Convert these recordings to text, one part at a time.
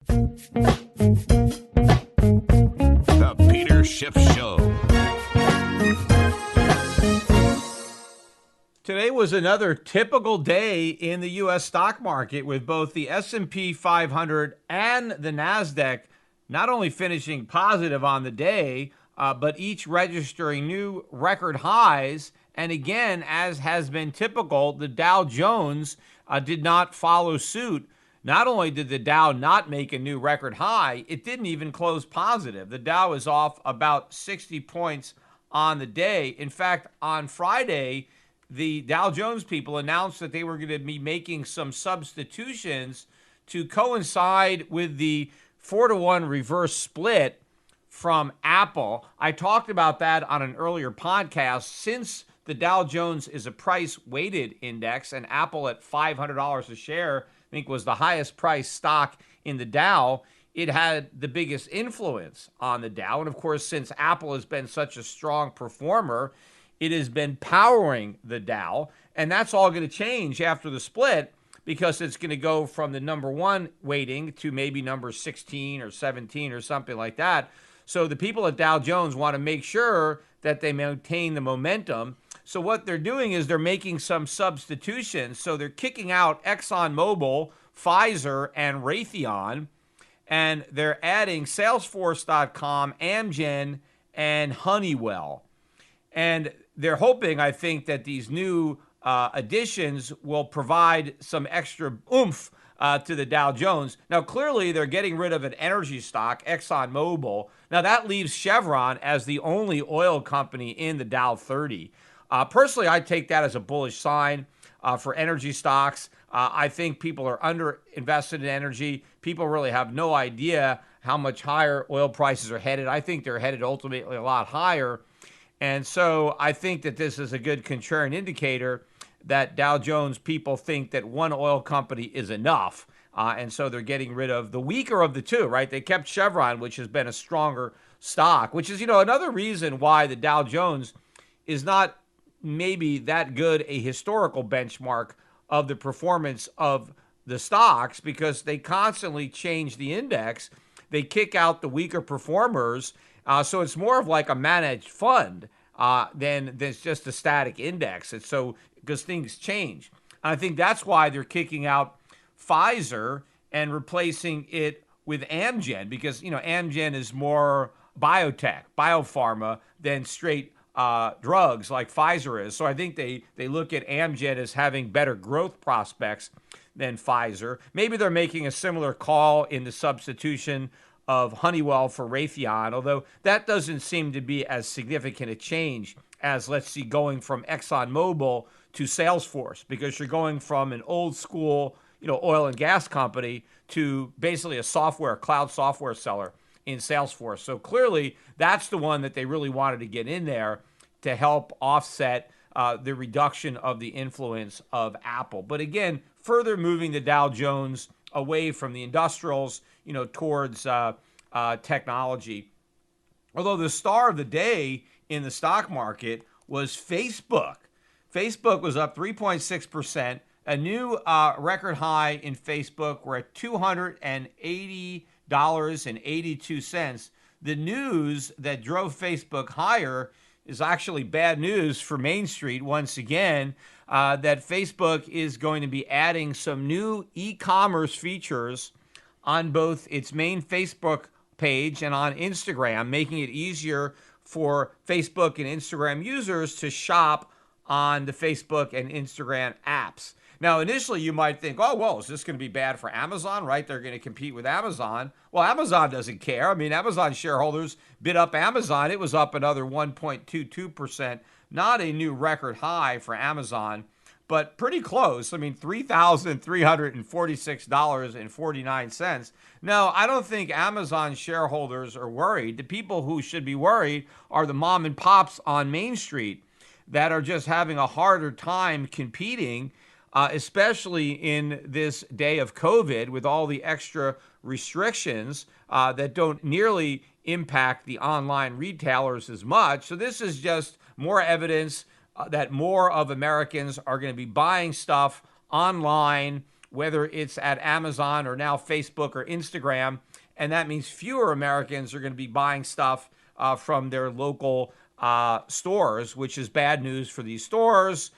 The Peter Schiff Show. Today was another typical day in the U.S. stock market with both the S&P 500 and the NASDAQ not only finishing positive on the day, but each registering new record highs. And again, as has been typical, the Dow Jones did not follow suit. Not only did the Dow not make a new record high, it didn't even close positive. The Dow is off about 60 points on the day. In fact, on Friday, the Dow Jones people announced that they were going to be making some substitutions to coincide with the 4-to-1 reverse split from Apple. I talked about that on an earlier podcast. Since the Dow Jones is a price-weighted index and Apple at $500 a share, I think was the highest priced stock in the Dow, it had the biggest influence on the Dow. And of course, since Apple has been such a strong performer, it has been powering the Dow, and that's all going to change after the split because it's going to go from the number one weighting to maybe number 16 or 17 or something like that. So the people at Dow Jones want to make sure that they maintain the momentum. So what they're doing is they're making some substitutions. So they're kicking out ExxonMobil, Pfizer, and Raytheon, and they're adding Salesforce.com, Amgen, and Honeywell. And they're hoping, I think, that these new additions will provide some extra oomph to the Dow Jones. Now, clearly, they're getting rid of an energy stock, ExxonMobil. Now, that leaves Chevron as the only oil company in the Dow 30. Personally, I take that as a bullish sign for energy stocks. I think people are underinvested in energy. People really have no idea how much higher oil prices are headed. I think they're headed ultimately a lot higher. And so I think that this is a good contrarian indicator that Dow Jones people think that one oil company is enough. And so they're getting rid of the weaker of the two, right? They kept Chevron, which has been a stronger stock, which is, another reason why the Dow Jones is not maybe that good a historical benchmark of the performance of the stocks, because they constantly change the index. They kick out the weaker performers. So it's more of like a managed fund than it's just a static index. It's so because things change. And I think that's why they're kicking out Pfizer and replacing it with Amgen, because Amgen is more biotech, biopharma than straight drugs like Pfizer is. So I think they look at Amgen as having better growth prospects than Pfizer. Maybe they're making a similar call in the substitution of Honeywell for Raytheon, although that doesn't seem to be as significant a change as, let's see, going from ExxonMobil to Salesforce, because you're going from an old school, oil and gas company to basically a cloud software seller in Salesforce. So clearly that's the one that they really wanted to get in there to help offset the reduction of the influence of Apple. But again, further moving the Dow Jones away from the industrials, towards technology. Although the star of the day in the stock market was Facebook. Facebook was up 3.6%. A new record high in Facebook. We're at $280.82. The news that drove Facebook higher is actually bad news for Main Street once again, that Facebook is going to be adding some new e-commerce features on both its main Facebook page and on Instagram, making it easier for Facebook and Instagram users to shop on the Facebook and Instagram apps. Now, initially, you might think, oh, well, is this going to be bad for Amazon, right? They're going to compete with Amazon. Well, Amazon doesn't care. I mean, Amazon shareholders bid up Amazon. It was up another 1.22%. Not a new record high for Amazon, but pretty close. I mean, $3,346.49. No, I don't think Amazon shareholders are worried. The people who should be worried are the mom and pops on Main Street that are just having a harder time competing, especially in this day of COVID with all the extra restrictions that don't nearly impact the online retailers as much. So this is just more evidence that more of Americans are going to be buying stuff online whether it's at Amazon or now Facebook or Instagram. And that means fewer Americans are going to be buying stuff from their local stores, which is bad news for these stores,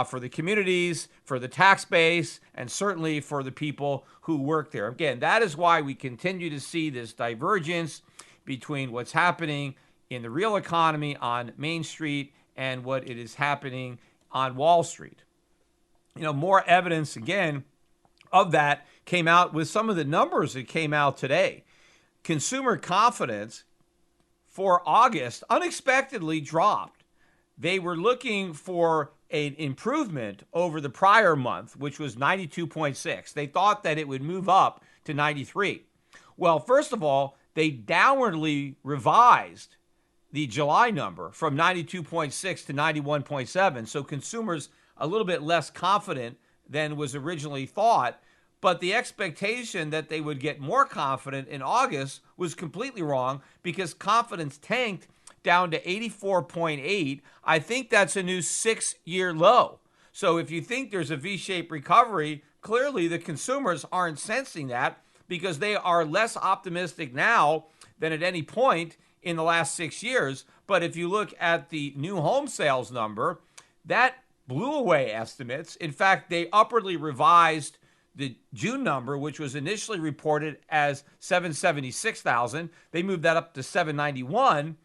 for the communities, for the tax base, and certainly for the people who work there. Again, that is why we continue to see this divergence between what's happening in the real economy on Main Street and what it is happening on Wall Street. More evidence, again, of that came out with some of the numbers that came out today. Consumer confidence for August unexpectedly dropped. They were looking for an improvement over the prior month, which was 92.6. They thought that it would move up to 93. Well, first of all, they downwardly revised the July number from 92.6 to 91.7. So consumers a little bit less confident than was originally thought. But the expectation that they would get more confident in August was completely wrong because confidence tanked down to 84.8. I think that's a new 6-year low. So if you think there's a V-shaped recovery, clearly the consumers aren't sensing that because they are less optimistic now than at any point in the last 6 years. But if you look at the new home sales number, that blew away estimates. In fact, they upwardly revised the June number, which was initially reported as 776,000. They moved that up to 791.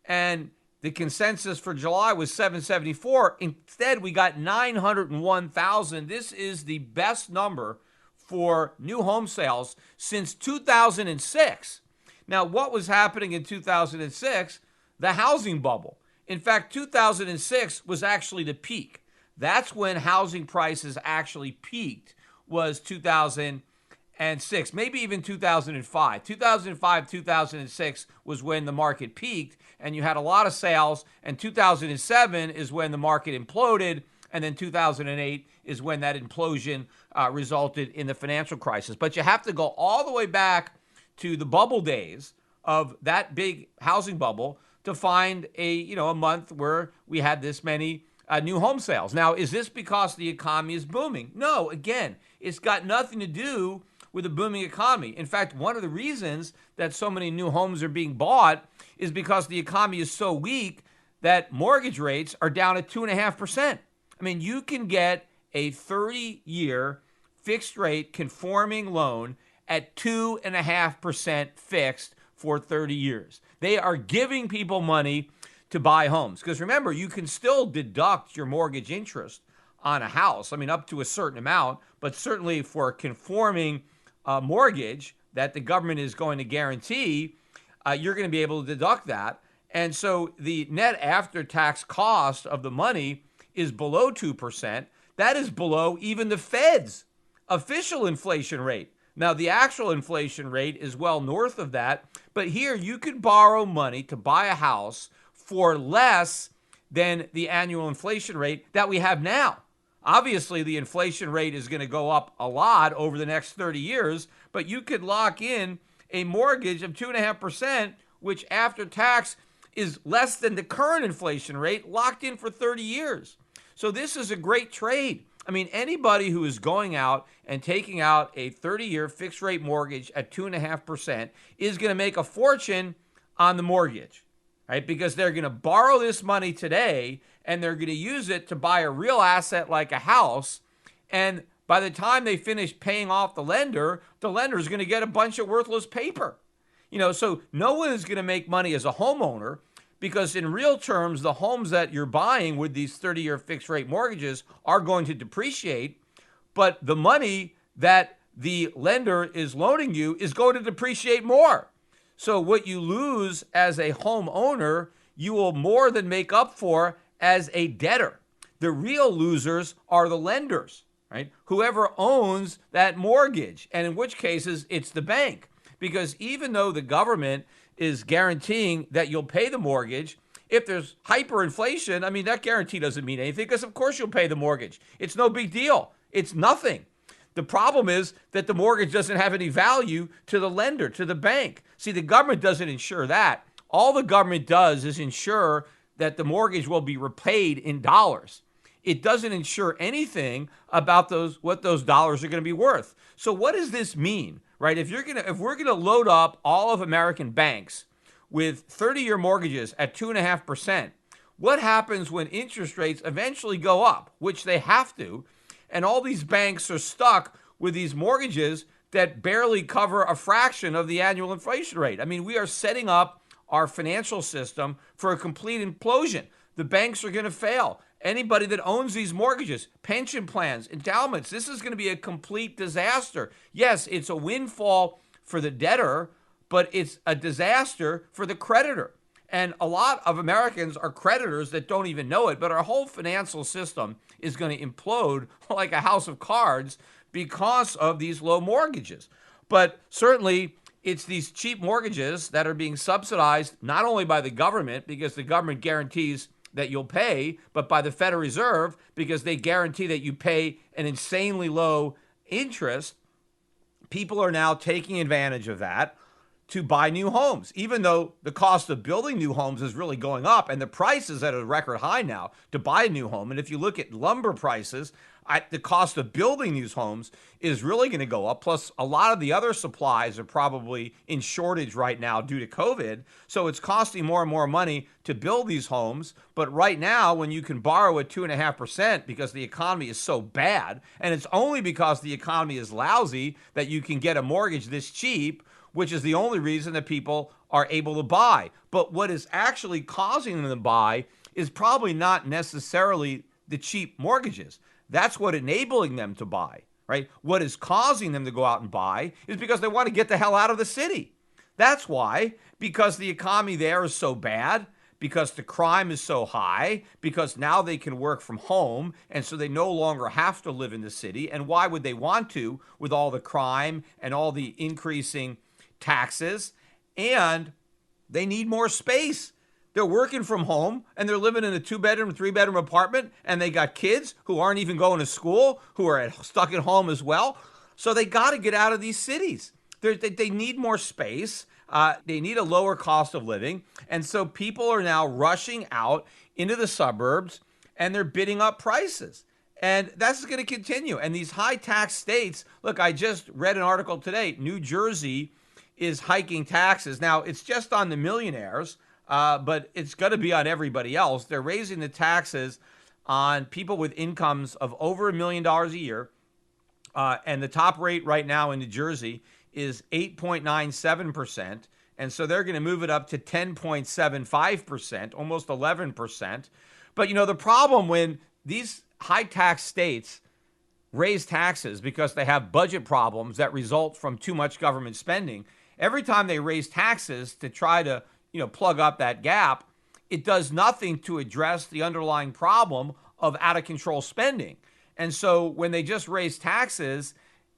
And the consensus for July was 774. Instead, we got 901,000. This is the best number for new home sales since 2006. Now, what was happening in 2006? The housing bubble. In fact, 2006 was actually the peak. That's when housing prices actually peaked, was 2006, maybe even 2005. 2005, 2006 was when the market peaked, and you had a lot of sales, and 2007 is when the market imploded, and then 2008 is when that implosion resulted in the financial crisis. But you have to go all the way back to the bubble days of that big housing bubble to find a month where we had this many new home sales. Now, is this because the economy is booming? No, again, it's got nothing to do with a booming economy. In fact, one of the reasons that so many new homes are being bought is because the economy is so weak that mortgage rates are down at 2.5%. I mean, you can get a 30-year fixed rate conforming loan at 2.5% fixed for 30 years. They are giving people money to buy homes. Because remember, you can still deduct your mortgage interest on a house. I mean, up to a certain amount, but certainly for a conforming mortgage that the government is going to guarantee, you're going to be able to deduct that. And so the net after-tax cost of the money is below 2%. That is below even the Fed's official inflation rate. Now, the actual inflation rate is well north of that, but here you could borrow money to buy a house for less than the annual inflation rate that we have now. Obviously, the inflation rate is going to go up a lot over the next 30 years, but you could lock in a mortgage of 2.5%, which after tax is less than the current inflation rate, locked in for 30 years. So this is a great trade. I mean, anybody who is going out and taking out a 30-year fixed rate mortgage at 2.5% is going to make a fortune on the mortgage, right? Because they're going to borrow this money today and they're going to use it to buy a real asset like a house. And by the time they finish paying off the lender is going to get a bunch of worthless paper. So no one is going to make money as a homeowner, because in real terms, the homes that you're buying with these 30-year fixed rate mortgages are going to depreciate, but the money that the lender is loaning you is going to depreciate more. So what you lose as a homeowner, you will more than make up for as a debtor. The real losers are the lenders, right? Whoever owns that mortgage, and in which cases it's the bank. Because even though the government is guaranteeing that you'll pay the mortgage, if there's hyperinflation, I mean, that guarantee doesn't mean anything, because of course you'll pay the mortgage. It's no big deal. It's nothing. The problem is that the mortgage doesn't have any value to the lender, to the bank. See, the government doesn't insure that. All the government does is ensure that the mortgage will be repaid in dollars. it doesn't ensure anything about what those dollars are going to be worth. So what does this mean, right? If we're gonna load up all of American banks with 30-year mortgages at 2.5%, what happens when interest rates eventually go up, which they have to, and all these banks are stuck with these mortgages that barely cover a fraction of the annual inflation rate? I mean, we are setting up our financial system for a complete implosion. The banks are going to fail. Anybody that owns these mortgages, pension plans, endowments, this is going to be a complete disaster. Yes, it's a windfall for the debtor, but it's a disaster for the creditor. And a lot of Americans are creditors that don't even know it, but our whole financial system is going to implode like a house of cards because of these low mortgages. But certainly, it's these cheap mortgages that are being subsidized not only by the government, because the government guarantees that you'll pay, but by the Federal Reserve, because they guarantee that you pay an insanely low interest. People are now taking advantage of that to buy new homes, even though the cost of building new homes is really going up and the price is at a record high now to buy a new home. And if you look at lumber prices, the cost of building these homes is really going to go up. Plus, a lot of the other supplies are probably in shortage right now due to COVID. So it's costing more and more money to build these homes. But right now, when you can borrow at 2.5% because the economy is so bad, and it's only because the economy is lousy that you can get a mortgage this cheap, which is the only reason that people are able to buy. But what is actually causing them to buy is probably not necessarily the cheap mortgages. That's what enabling them to buy, right? What is causing them to go out and buy is because they want to get the hell out of the city. That's why, because the economy there is so bad, because the crime is so high, because now they can work from home, and so they no longer have to live in the city. And why would they want to with all the crime and all the increasing taxes? And they need more space. They're working from home and they're living in a 2-bedroom, 3-bedroom apartment, and they got kids who aren't even going to school, who are stuck at home as well. So they got to get out of these cities. They need more space. They need a lower cost of living. And so people are now rushing out into the suburbs and they're bidding up prices. And that's going to continue. And these high tax states, look, I just read an article today. New Jersey is hiking taxes. Now, it's just on the millionaires, but it's going to be on everybody else. They're raising the taxes on people with incomes of over $1 million a year. And the top rate right now in New Jersey is 8.97%. And so they're going to move it up to 10.75%, almost 11%. But, you know, the problem when these high tax states raise taxes because they have budget problems that result from too much government spending, every time they raise taxes to try to, plug up that gap, it does nothing to address the underlying problem of out of control spending. And so when they just raise taxes,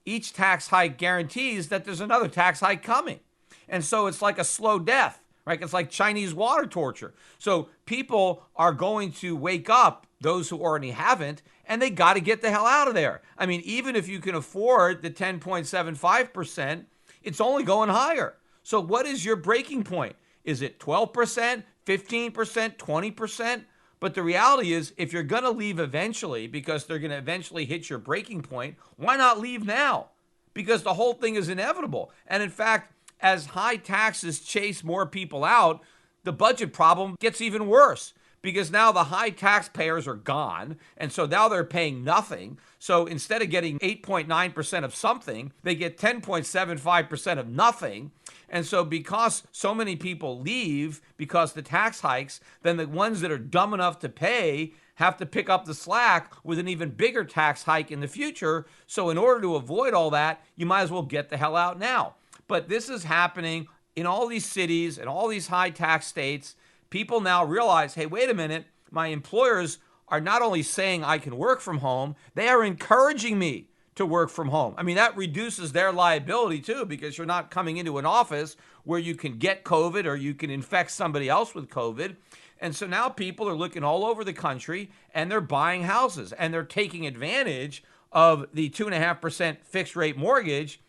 each tax hike guarantees that there's another tax hike coming. And so it's like a slow death, right? It's like Chinese water torture. So people are going to wake up, those who already haven't, and they got to get the hell out of there. I mean, even if you can afford the 10.75%, it's only going higher. So what is your breaking point? Is it 12%, 15%, 20%? But the reality is, if you're going to leave eventually, because they're going to eventually hit your breaking point, why not leave now? Because the whole thing is inevitable. And in fact, as high taxes chase more people out, the budget problem gets even worse. Because now the high taxpayers are gone, and so now they're paying nothing. So instead of getting 8.9% of something, they get 10.75% of nothing. And so because so many people leave because the tax hikes, then the ones that are dumb enough to pay have to pick up the slack with an even bigger tax hike in the future. So in order to avoid all that, you might as well get the hell out now. But this is happening in all these cities and all these high tax states. People now realize, hey, wait a minute, my employers are not only saying I can work from home, they are encouraging me to work from home. I mean, that reduces their liability too, because you're not coming into an office where you can get COVID or you can infect somebody else with COVID. And so now people are looking all over the country and they're buying houses and they're taking advantage of the 2.5% fixed rate mortgage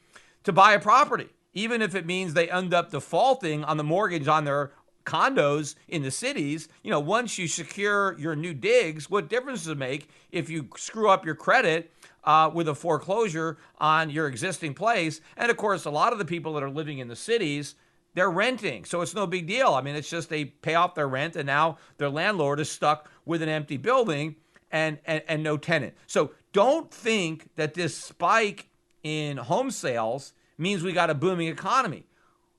to buy a property, even if it means they end up defaulting on the mortgage on their condos in the cities, once you secure your new digs, what difference does it make if you screw up your credit with a foreclosure on your existing place? And of course, a lot of the people that are living in the cities, they're renting. So it's no big deal. I mean, it's just they pay off their rent and now their landlord is stuck with an empty building and no tenant. So don't think that this spike in home sales means we got a booming economy.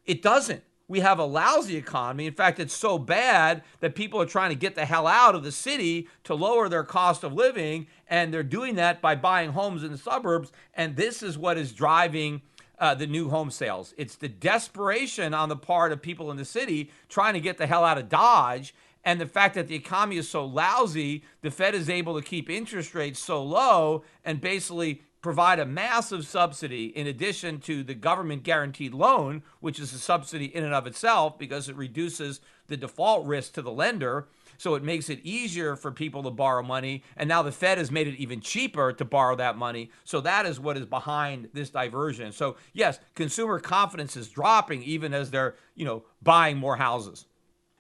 It doesn't. We have a lousy economy. In fact, it's so bad that people are trying to get the hell out of the city to lower their cost of living, and they're doing that by buying homes in the suburbs. And this is what is driving the new home sales. It's the desperation on the part of people in the city trying to get the hell out of Dodge. And the fact that the economy is so lousy, the Fed is able to keep interest rates so low and basically provide a massive subsidy in addition to the government guaranteed loan, which is a subsidy in and of itself because it reduces the default risk to the lender. So it makes it easier for people to borrow money. And now the Fed has made it even cheaper to borrow that money. So that is what is behind this diversion. So yes, consumer confidence is dropping even as they're, buying more houses.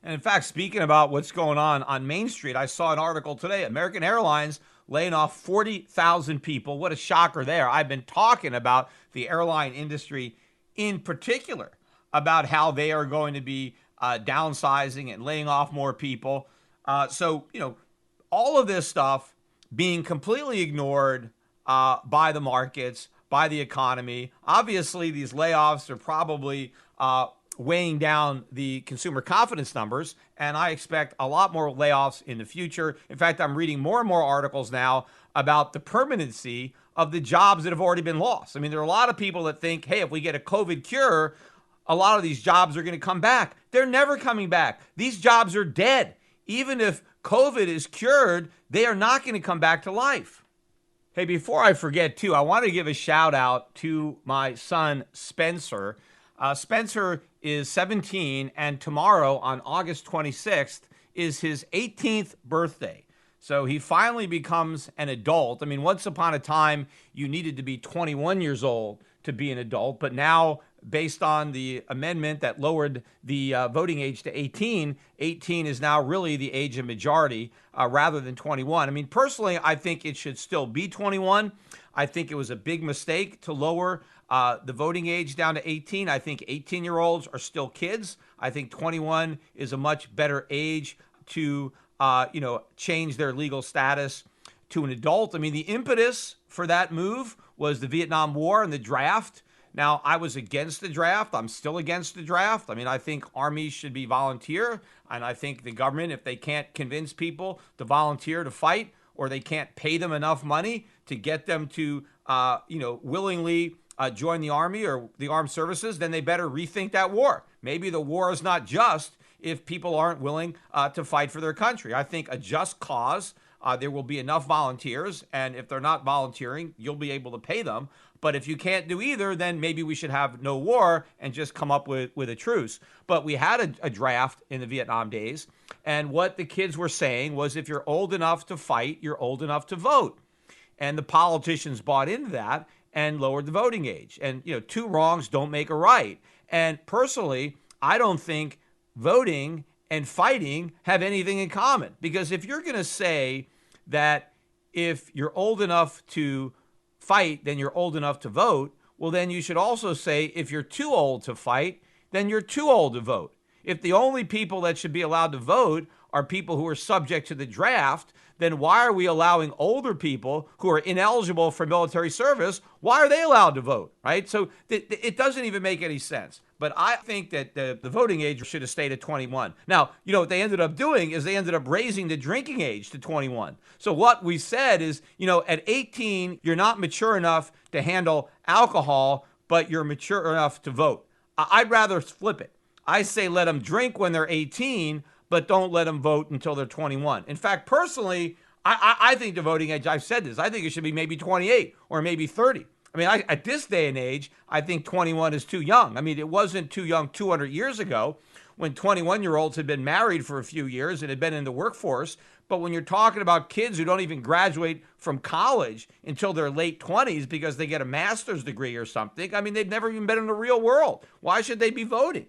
And in fact, speaking about what's going on Main Street, I saw an article today, American Airlines laying off 40,000 people. What a shocker there. I've been talking about the airline industry in particular, about how they are going to be downsizing and laying off more people. So, all of this stuff being completely ignored by the markets, by the economy. Obviously, these layoffs are probably weighing down the consumer confidence numbers, and I expect a lot more layoffs in the future. In fact, I'm reading more and more articles now about the permanency of the jobs that have already been lost. I mean, there are a lot of people that think, hey, if we get a COVID cure, a lot of these jobs are going to come back. They're never coming back. These jobs are dead. Even if COVID is cured, they are not going to come back to life. Hey, before I forget, too, I want to give a shout out to my son, Spencer. Spencer is 17, and tomorrow on August 26th is his 18th birthday. So he finally becomes an adult. I mean, once upon a time, you needed to be 21 years old to be an adult, but now, based on the amendment that lowered the voting age to 18, 18 is now really the age of majority rather than 21. I mean, personally, I think it should still be 21. I think it was a big mistake to lower the voting age down to 18. I think 18-year-olds are still kids. I think 21 is a much better age to, change their legal status to an adult. I mean, the impetus for that move was the Vietnam War and the draft. Now, I was against the draft. I'm still against the draft. I mean, I think armies should be volunteer, and I think the government, if they can't convince people to volunteer to fight, or they can't pay them enough money to get them to, willingly join the army or the armed services, then they better rethink that war. Maybe the war is not just if people aren't willing to fight for their country. I think a just cause, there will be enough volunteers, and if they're not volunteering, you'll be able to pay them. But if you can't do either, then maybe we should have no war and just come up with a truce. But we had a draft in the Vietnam days, and what the kids were saying was, if you're old enough to fight, you're old enough to vote. And the politicians bought into that and lowered the voting age. And, two wrongs don't make a right. And personally, I don't think voting and fighting have anything in common. Because if you're going to say that if you're old enough to fight, then you're old enough to vote, well, then you should also say if you're too old to fight, then you're too old to vote. If the only people that should be allowed to vote are people who are subject to the draft, then why are we allowing older people who are ineligible for military service, why are they allowed to vote, right? So it doesn't even make any sense. But I think that the voting age should have stayed at 21. Now, what they ended up doing is they ended up raising the drinking age to 21. So what we said is, at 18, you're not mature enough to handle alcohol, but you're mature enough to vote. I'd rather flip it. I say let them drink when they're 18, but don't let them vote until they're 21. In fact, personally, I think the voting age, I've said this, I think it should be maybe 28 or maybe 30. I mean, at this day and age, I think 21 is too young. I mean, it wasn't too young 200 years ago when 21-year-olds had been married for a few years and had been in the workforce. But when you're talking about kids who don't even graduate from college until their late 20s because they get a master's degree or something, I mean, they've never even been in the real world. Why should they be voting?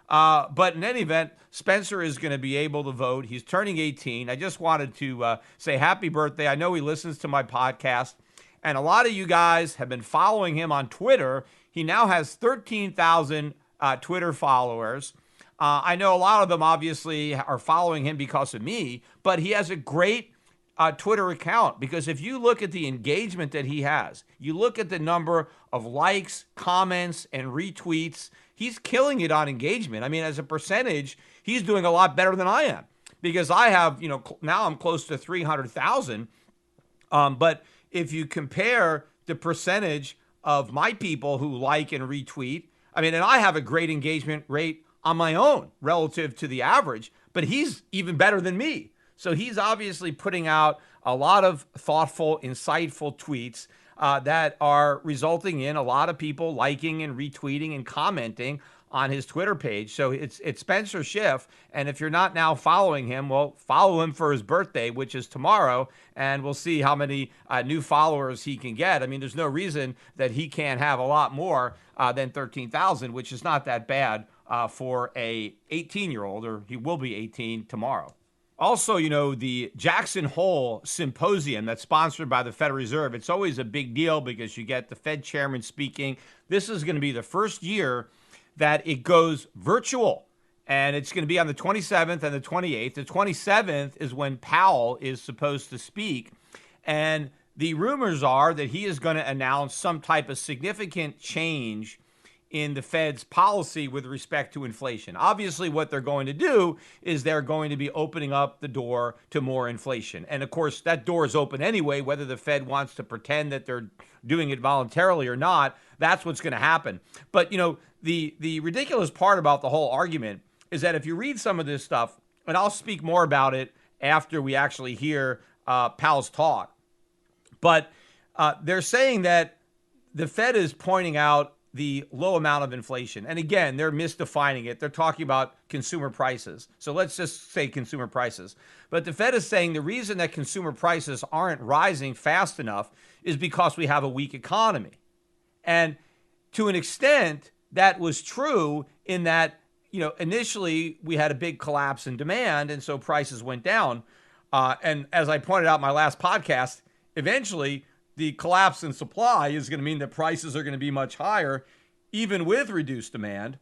But in any event, Spencer is going to be able to vote. He's turning 18. I just wanted to say happy birthday. I know he listens to my podcast, and a lot of you guys have been following him on Twitter. He now has 13,000 Twitter followers. I know a lot of them obviously are following him because of me, but he has a great Twitter account, because if you look at the engagement that he has, you look at the number of likes, comments, and retweets, he's killing it on engagement. I mean, as a percentage, he's doing a lot better than I am, because I have, now I'm close to 300,000. But if you compare the percentage of my people who like and retweet, I mean, and I have a great engagement rate on my own relative to the average, but he's even better than me. So he's obviously putting out a lot of thoughtful, insightful tweets that are resulting in a lot of people liking and retweeting and commenting on his Twitter page. So it's Spencer Schiff. And if you're not now following him, well, follow him for his birthday, which is tomorrow, and we'll see how many new followers he can get. I mean, there's no reason that he can't have a lot more than 13,000, which is not that bad for a 18-year-old, or he will be 18 tomorrow. Also, the Jackson Hole Symposium that's sponsored by the Federal Reserve, it's always a big deal because you get the Fed chairman speaking. This is going to be the first year that it goes virtual, and it's going to be on the 27th and the 28th. The 27th is when Powell is supposed to speak, and the rumors are that he is going to announce some type of significant change in the Fed's policy with respect to inflation. Obviously, what they're going to do is they're going to be opening up the door to more inflation. And of course, that door is open anyway, whether the Fed wants to pretend that they're doing it voluntarily or not. That's what's going to happen. But, the ridiculous part about the whole argument is that if you read some of this stuff, and I'll speak more about it after we actually hear Powell's talk, but they're saying that the Fed is pointing out the low amount of inflation. And again, they're misdefining it. They're talking about consumer prices. So let's just say consumer prices. But the Fed is saying the reason that consumer prices aren't rising fast enough is because we have a weak economy. And to an extent, that was true in that, initially we had a big collapse in demand, and so prices went down. And as I pointed out in my last podcast, eventually the collapse in supply is going to mean that prices are going to be much higher, even with reduced demand.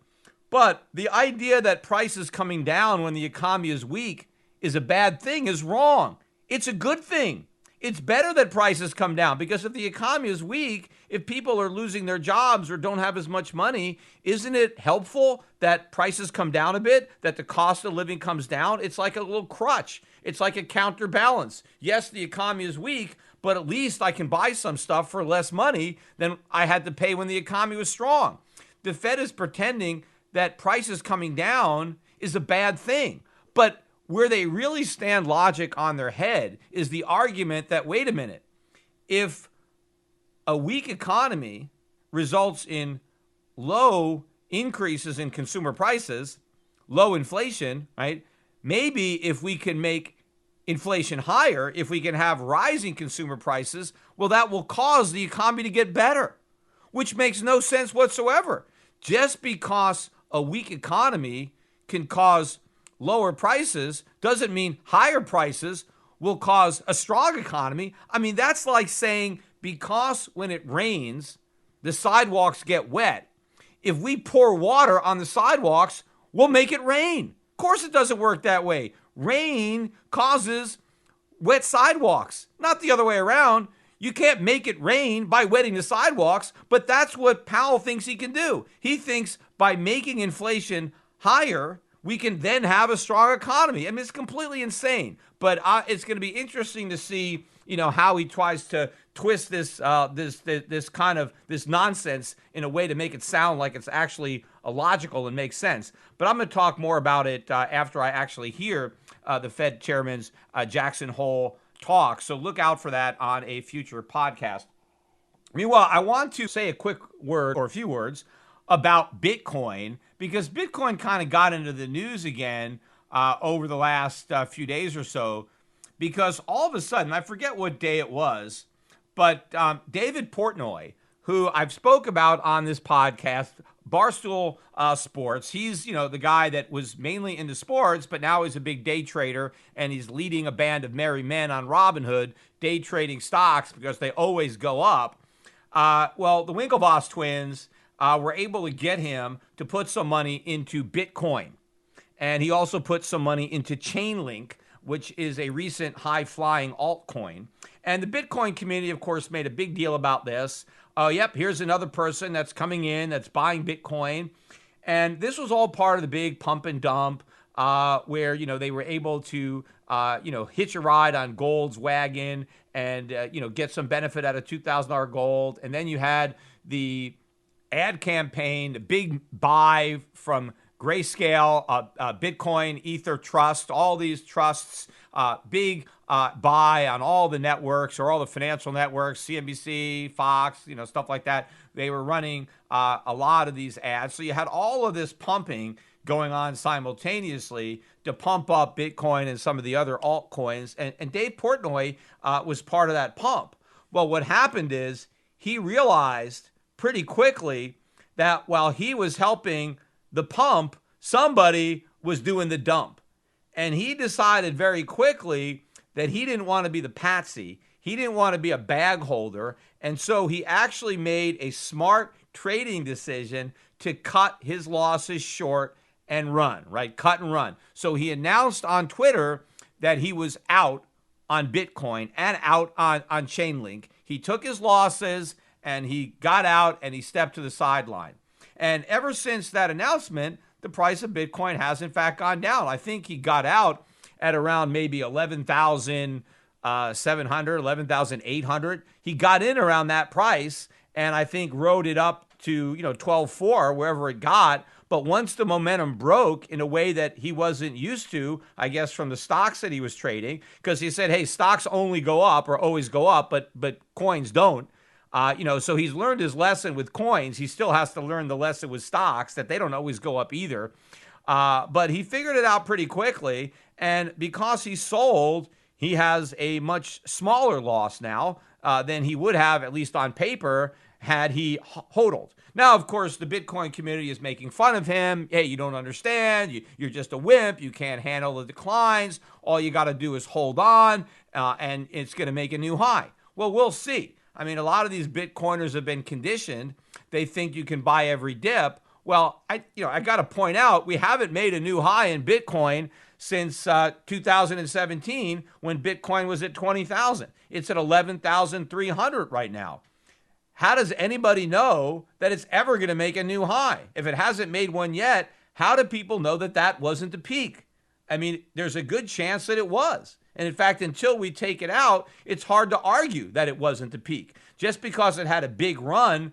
But the idea that prices coming down when the economy is weak is a bad thing is wrong. It's a good thing. It's better that prices come down, because if the economy is weak, if people are losing their jobs or don't have as much money, isn't it helpful that prices come down a bit, that the cost of living comes down? It's like a little crutch. It's like a counterbalance. Yes, the economy is weak, but at least I can buy some stuff for less money than I had to pay when the economy was strong. The Fed is pretending that prices coming down is a bad thing. But where they really stand logic on their head is the argument that, wait a minute, if a weak economy results in low increases in consumer prices, low inflation, right? Maybe if we can make inflation higher, if we can have rising consumer prices, well, that will cause the economy to get better, which makes no sense whatsoever. Just because a weak economy can cause lower prices doesn't mean higher prices will cause a strong economy. I mean, that's like saying because when it rains, the sidewalks get wet. If we pour water on the sidewalks, we'll make it rain. Of course, it doesn't work that way. Rain causes wet sidewalks, not the other way around. You can't make it rain by wetting the sidewalks, but that's what Powell thinks he can do. He thinks by making inflation higher, we can then have a strong economy. I mean, it's completely insane, but it's going to be interesting to see, how he tries to twist this kind of this nonsense in a way to make it sound like it's actually logical and makes sense. But I'm going to talk more about it after I actually hear the Fed chairman's Jackson Hole talk. So look out for that on a future podcast. Meanwhile, I want to say a quick word or a few words about Bitcoin, because Bitcoin kind of got into the news again over the last few days or so, because all of a sudden, I forget what day it was, but David Portnoy, who I've spoke about on this podcast Barstool Sports. He's, the guy that was mainly into sports, but now he's a big day trader, and he's leading a band of merry men on Robinhood, day trading stocks because they always go up. Well, the Winklevoss twins were able to get him to put some money into Bitcoin. And he also put some money into Chainlink, which is a recent high-flying altcoin. And the Bitcoin community, of course, made a big deal about this. Oh, yep, here's another person that's coming in that's buying Bitcoin. And this was all part of the big pump and dump where, they were able to, hitch a ride on gold's wagon and, get some benefit out of $2,000 gold. And then you had the ad campaign, the big buy from Grayscale, Bitcoin, Ether Trust, all these trusts, big buy on all the networks or all the financial networks, CNBC, Fox, stuff like that. They were running a lot of these ads. So you had all of this pumping going on simultaneously to pump up Bitcoin and some of the other altcoins. And Dave Portnoy was part of that pump. Well, what happened is he realized pretty quickly that while he was helping the pump, somebody was doing the dump. And he decided very quickly that he didn't want to be the patsy. He didn't want to be a bag holder. And so he actually made a smart trading decision to cut his losses short and run, right? Cut and run. So he announced on Twitter that he was out on Bitcoin and out on Chainlink. He took his losses and he got out and he stepped to the sideline. And ever since that announcement, the price of Bitcoin has in fact gone down. I think he got out at around maybe 11,700, 11,800. He got in around that price and I think rode it up to, 12.4, wherever it got. But once the momentum broke in a way that he wasn't used to, I guess from the stocks that he was trading, because he said, hey, stocks only go up or always go up, but coins don't. So he's learned his lesson with coins. He still has to learn the lesson with stocks that they don't always go up either. But he figured it out pretty quickly. And because he sold, he has a much smaller loss now than he would have, at least on paper, had he hodled. Now, of course, the Bitcoin community is making fun of him. Hey, you don't understand. You're just a wimp. You can't handle the declines. All you got to do is hold on, and it's going to make a new high. Well, we'll see. I mean, a lot of these Bitcoiners have been conditioned. They think you can buy every dip. Well, I got to point out, we haven't made a new high in Bitcoin since 2017 when Bitcoin was at 20,000. It's at 11,300 right now. How does anybody know that it's ever going to make a new high? If it hasn't made one yet, how do people know that that wasn't the peak? I mean, there's a good chance that it was. And in fact, until we take it out, it's hard to argue that it wasn't the peak. Just because it had a big run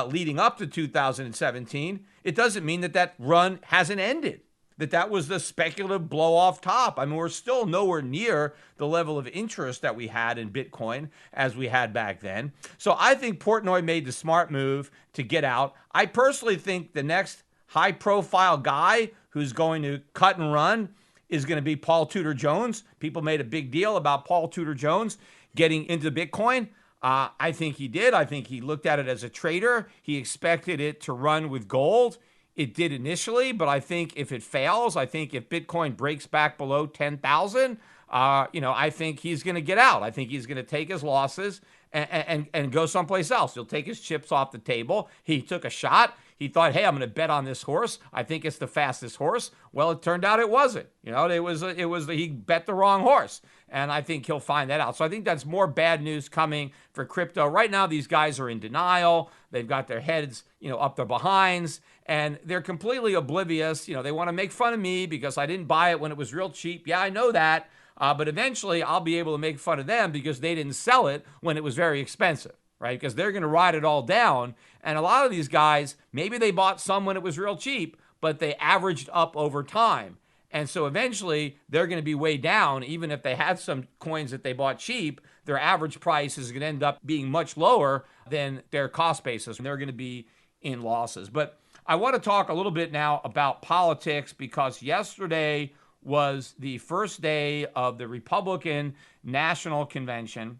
leading up to 2017, it doesn't mean that that run hasn't ended, that was the speculative blow off top. I mean, we're still nowhere near the level of interest that we had in Bitcoin as we had back then. So I think Portnoy made the smart move to get out. I personally think the next high profile guy who's going to cut and run is going to be Paul Tudor Jones. People made a big deal about Paul Tudor Jones getting into Bitcoin. I think he did. I think he looked at it as a trader. He expected it to run with gold. It did initially, but I think if it fails, I think if Bitcoin breaks back below 10,000, I think he's going to get out. I think he's going to take his losses and go someplace else. He'll take his chips off the table. He took a shot. He thought, hey, I'm going to bet on this horse. I think it's the fastest horse. Well, it turned out it wasn't. He bet the wrong horse. And I think he'll find that out. So I think that's more bad news coming for crypto. Right now, these guys are in denial. They've got their heads, up their behinds, and they're completely oblivious. They want to make fun of me because I didn't buy it when it was real cheap. Yeah, I know that. But eventually, I'll be able to make fun of them because they didn't sell it when it was very expensive, right? Because they're going to ride it all down. And a lot of these guys, maybe they bought some when it was real cheap, but they averaged up over time. And so eventually, they're going to be way down. Even if they had some coins that they bought cheap, their average price is going to end up being much lower than their cost basis, and they're going to be in losses. But I want to talk a little bit now about politics because yesterday was the first day of the Republican National Convention.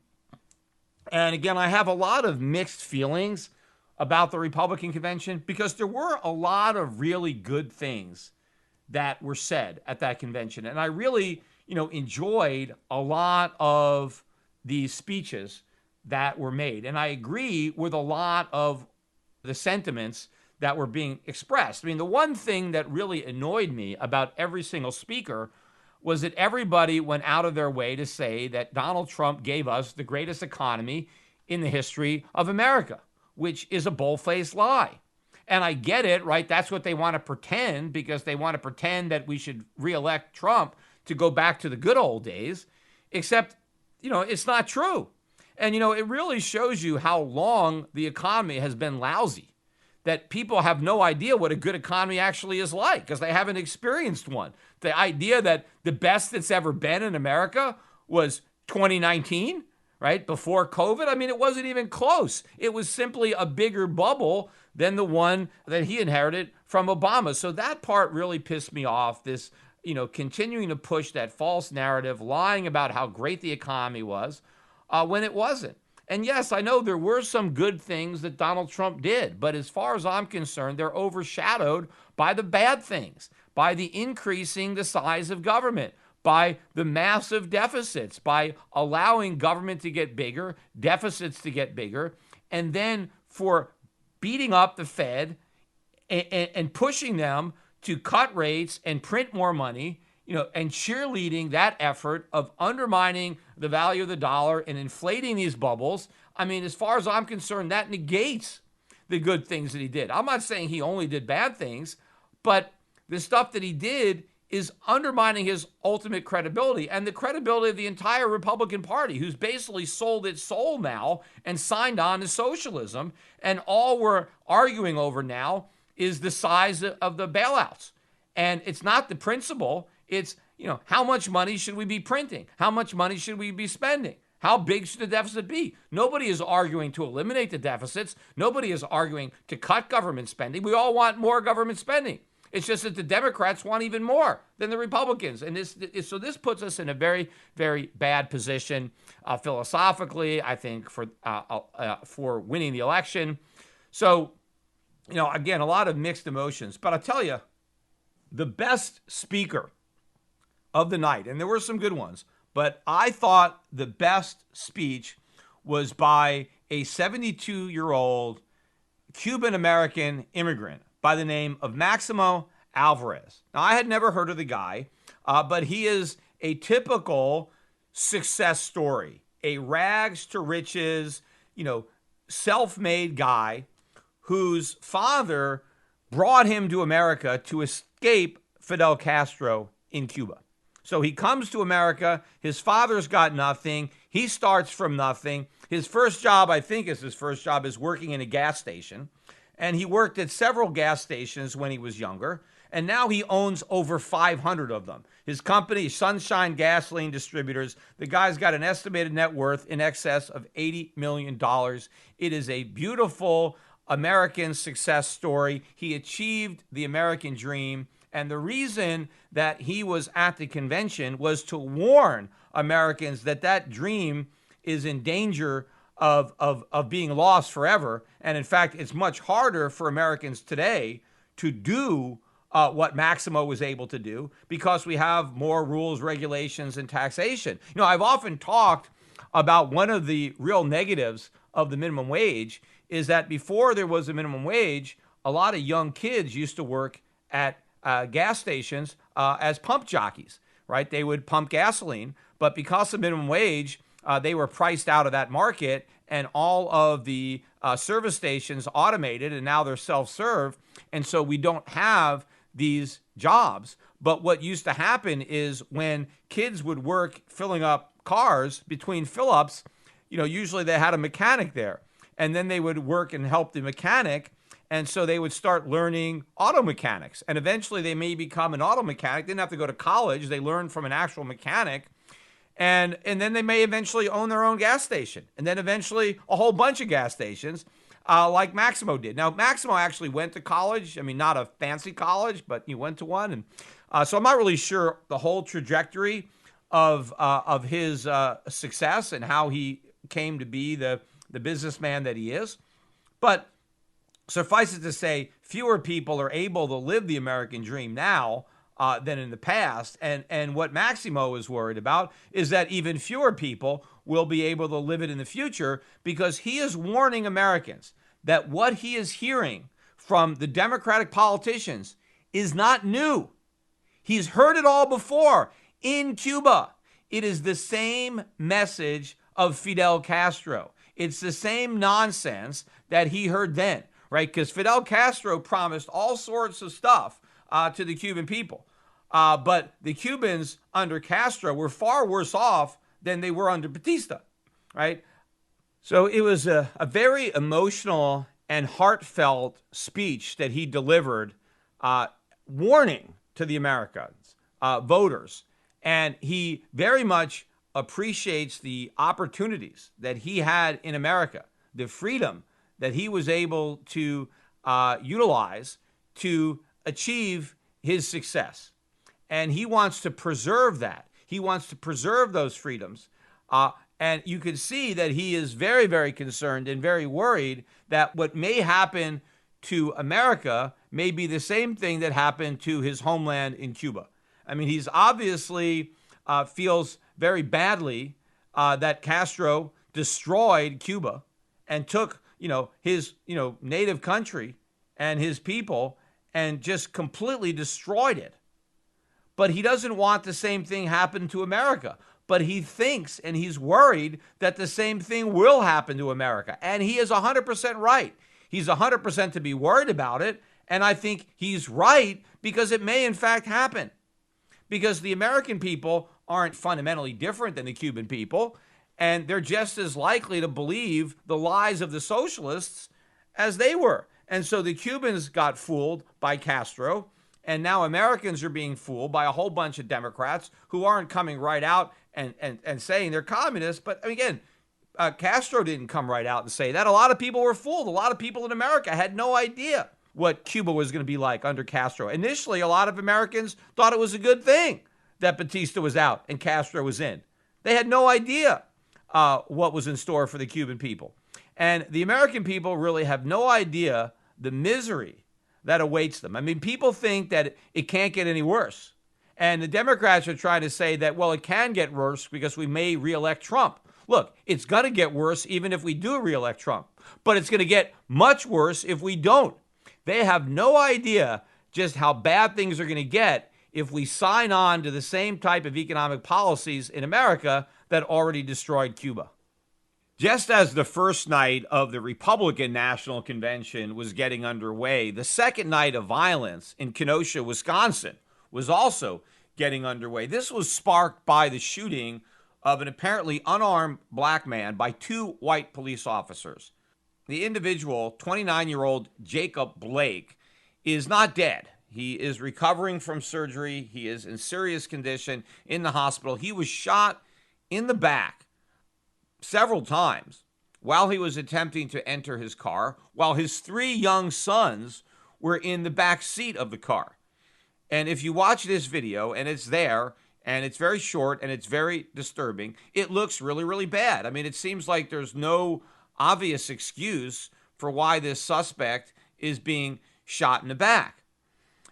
And again, I have a lot of mixed feelings about the Republican convention because there were a lot of really good things that were said at that convention. And I really, enjoyed a lot of these speeches that were made. And I agree with a lot of the sentiments that were being expressed. I mean, the one thing that really annoyed me about every single speaker was that everybody went out of their way to say that Donald Trump gave us the greatest economy in the history of America, which is a bull-faced lie. And I get it, right? That's what they want to pretend because they want to pretend that we should reelect Trump to go back to the good old days, except, it's not true. And, it really shows you how long the economy has been lousy, that people have no idea what a good economy actually is like because they haven't experienced one. The idea that the best that's ever been in America was 2019, right? Before COVID. I mean, it wasn't even close. It was simply a bigger bubble than the one that he inherited from Obama. So that part really pissed me off, this, continuing to push that false narrative, lying about how great the economy was when it wasn't. And yes, I know there were some good things that Donald Trump did, but as far as I'm concerned, they're overshadowed by the bad things, by the increasing the size of government, by the massive deficits, by allowing government to get bigger, deficits to get bigger, and then for beating up the Fed and pushing them to cut rates and print more money, and cheerleading that effort of undermining the value of the dollar and inflating these bubbles. I mean, as far as I'm concerned, that negates the good things that he did. I'm not saying he only did bad things, but the stuff that he did is undermining his ultimate credibility and the credibility of the entire Republican Party, who's basically sold its soul now and signed on to socialism. And all we're arguing over now is the size of the bailouts. And it's not the principle. It's, how much money should we be printing? How much money should we be spending? How big should the deficit be? Nobody is arguing to eliminate the deficits. Nobody is arguing to cut government spending. We all want more government spending. It's just that the Democrats want even more than the Republicans. And so this puts us in a very, very bad position philosophically, I think, for winning the election. So, again, a lot of mixed emotions. But I'll tell you, the best speaker of the night, and there were some good ones, but I thought the best speech was by a 72-year-old Cuban-American immigrant by the name of Maximo Alvarez. Now, I had never heard of the guy, but he is a typical success story, a rags to riches, self-made guy whose father brought him to America to escape Fidel Castro in Cuba. So he comes to America. His father's got nothing. He starts from nothing. His first job, is working in a gas station. And he worked at several gas stations when he was younger. And now he owns over 500 of them. His company, Sunshine Gasoline Distributors, the guy's got an estimated net worth in excess of $80 million. It is a beautiful American success story. He achieved the American dream. And the reason that he was at the convention was to warn Americans that dream is in danger of being lost forever. And in fact, it's much harder for Americans today to do what Maximo was able to do because we have more rules, regulations, and taxation. I've often talked about one of the real negatives of the minimum wage is that before there was a minimum wage, a lot of young kids used to work at gas stations as pump jockeys, right? They would pump gasoline, but because of minimum wage, they were priced out of that market, and all of the service stations automated, and now they're self-serve, and so we don't have these jobs. But what used to happen is when kids would work filling up cars between fill-ups, usually they had a mechanic there, and then they would work and help the mechanic. And so they would start learning auto mechanics. And eventually they may become an auto mechanic. They didn't have to go to college. They learned from an actual mechanic. And then they may eventually own their own gas station. And then eventually a whole bunch of gas stations like Maximo did. Now, Maximo actually went to college. I mean, not a fancy college, but he went to one. And so I'm not really sure the whole trajectory of his success and how he came to be the businessman that he is. But Suffice it to say, fewer people are able to live the American dream now than in the past. And what Maximo is worried about is that even fewer people will be able to live it in the future, because he is warning Americans that what he is hearing from the Democratic politicians is not new. He's heard it all before in Cuba. It is the same message of Fidel Castro. It's the same nonsense that he heard then, right? Because Fidel Castro promised all sorts of stuff to the Cuban people. But the Cubans under Castro were far worse off than they were under Batista, right? So it was a very emotional and heartfelt speech that he delivered, warning to the Americans, voters. And he very much appreciates the opportunities that he had in America, the freedom that he was able to utilize to achieve his success. And he wants to preserve that. He wants to preserve those freedoms. And you can see that he is very, very concerned and very worried that what may happen to America may be the same thing that happened to his homeland in Cuba. I mean, he's obviously feels very badly that Castro destroyed Cuba and took, his, native country and his people and just completely destroyed it. But he doesn't want the same thing happen to America. But he thinks and he's worried that the same thing will happen to America. And he is 100% right. He's 100% to be worried about it. And I think he's right, because it may in fact happen. Because the American people aren't fundamentally different than the Cuban people. And they're just as likely to believe the lies of the socialists as they were. And so the Cubans got fooled by Castro. And now Americans are being fooled by a whole bunch of Democrats who aren't coming right out and saying they're communists. But again, Castro didn't come right out and say that. A lot of people were fooled. A lot of people in America had no idea what Cuba was going to be like under Castro. Initially, a lot of Americans thought it was a good thing that Batista was out and Castro was in. They had no idea what was in store for the Cuban people. And the American people really have no idea the misery that awaits them. I mean, people think that it can't get any worse. And the Democrats are trying to say that, well, it can get worse because we may reelect Trump. Look, it's going to get worse even if we do reelect Trump. But it's going to get much worse if we don't. They have no idea just how bad things are going to get if we sign on to the same type of economic policies in America that already destroyed Cuba. Just as the first night of the Republican National Convention was getting underway, the second night of violence in Kenosha, Wisconsin, was also getting underway. This was sparked by the shooting of an apparently unarmed black man by two white police officers. The individual, 29-year-old Jacob Blake, is not dead. He is recovering from surgery. He is in serious condition in the hospital. He was shot in the back several times while he was attempting to enter his car, while his three young sons were in the back seat of the car. And if you watch this video, and it's there, and it's very short, and it's very disturbing, it looks really, really bad. I mean, it seems like there's no obvious excuse for why this suspect is being shot in the back.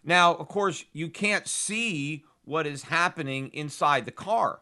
Now, of course, you can't see what is happening inside the car.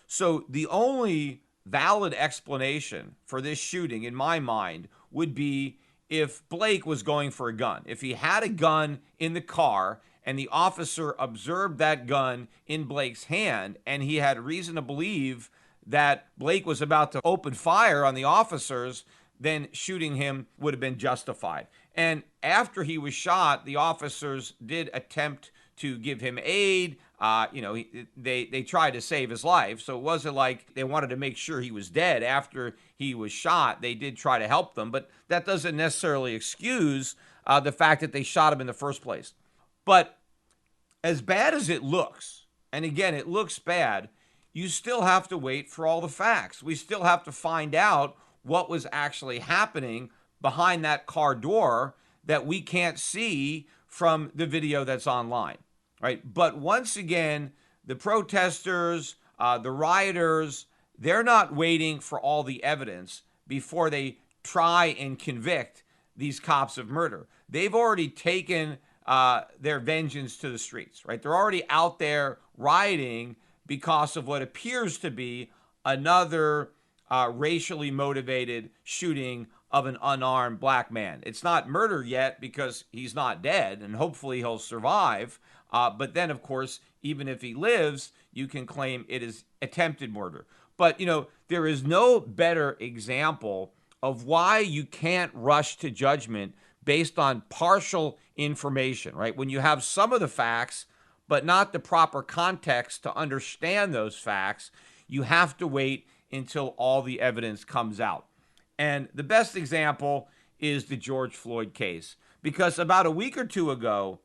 So the only valid explanation for this shooting, in my mind, would be if Blake was going for a gun. If he had a gun in the car and the officer observed that gun in Blake's hand and he had reason to believe that Blake was about to open fire on the officers, then shooting him would have been justified. And after he was shot, the officers did attempt to give him aid. They tried to save his life. So it wasn't like they wanted to make sure he was dead after he was shot. They did try to help them, but that doesn't necessarily excuse the fact that they shot him in the first place. But as bad as it looks, and again, it looks bad, you still have to wait for all the facts. We still have to find out what was actually happening behind that car door that we can't see from the video that's online, right? But once again, the protesters, the rioters, they're not waiting for all the evidence before they try and convict these cops of murder. They've already taken their vengeance to the streets, right? They're already out there rioting because of what appears to be another racially motivated shooting of an unarmed black man. It's not murder yet because he's not dead, and hopefully he'll survive. But then, of course, even if he lives, you can claim it is attempted murder. But, there is no better example of why you can't rush to judgment based on partial information, right? When you have some of the facts, but not the proper context to understand those facts, you have to wait until all the evidence comes out. And the best example is the George Floyd case, because about a week or two ago,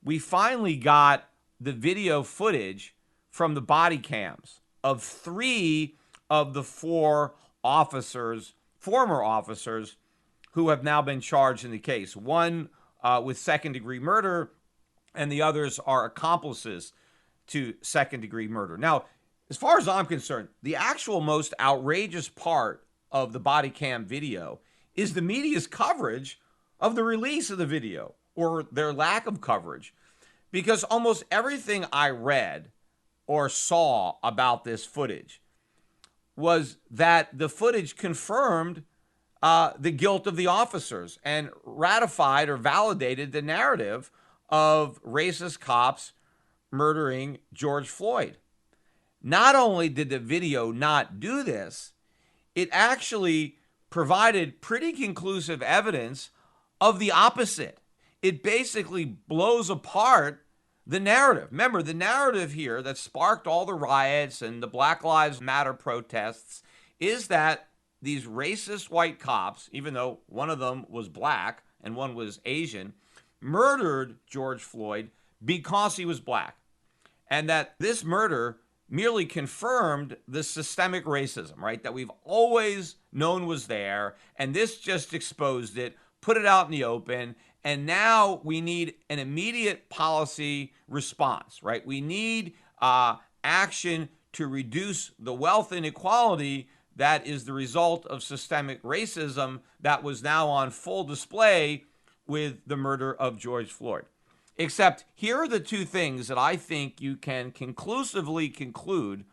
we finally got the video footage from the body cams of 3 of the 4 officers, former officers, who have now been charged in the case. One with second-degree murder, and the others are accomplices to second-degree murder. Now, as far as I'm concerned, the actual most outrageous part of the body cam video is the media's coverage of the release of the video, or their lack of coverage. Because almost everything I read or saw about this footage was that the footage confirmed the guilt of the officers and ratified or validated the narrative of racist cops murdering George Floyd. Not only did the video not do this, it actually provided pretty conclusive evidence of the opposite. It basically blows apart the narrative. Remember, the narrative here that sparked all the riots and the Black Lives Matter protests is that these racist white cops, even though one of them was black and one was Asian, murdered George Floyd because he was black. And that this murder merely confirmed the systemic racism, right, that we've always known was there. And this just exposed it, put it out in the open. And now we need an immediate policy response, right? We need action to reduce the wealth inequality that is the result of systemic racism that was now on full display with the murder of George Floyd. Except here are the 2 things that I think you can conclusively conclude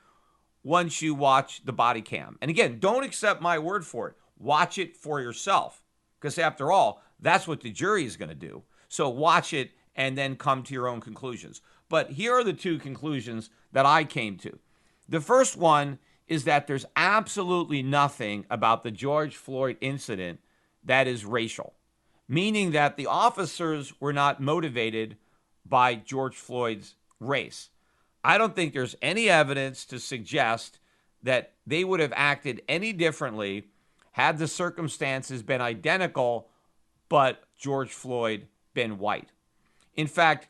once you watch the body cam. And again, don't accept my word for it. Watch it for yourself. Because after all, that's what the jury is going to do. So watch it and then come to your own conclusions. But here are the 2 conclusions that I came to. The first one is that there's absolutely nothing about the George Floyd incident that is racial, meaning that the officers were not motivated by George Floyd's race. I don't think there's any evidence to suggest that they would have acted any differently had the circumstances been identical, but George Floyd been white. In fact,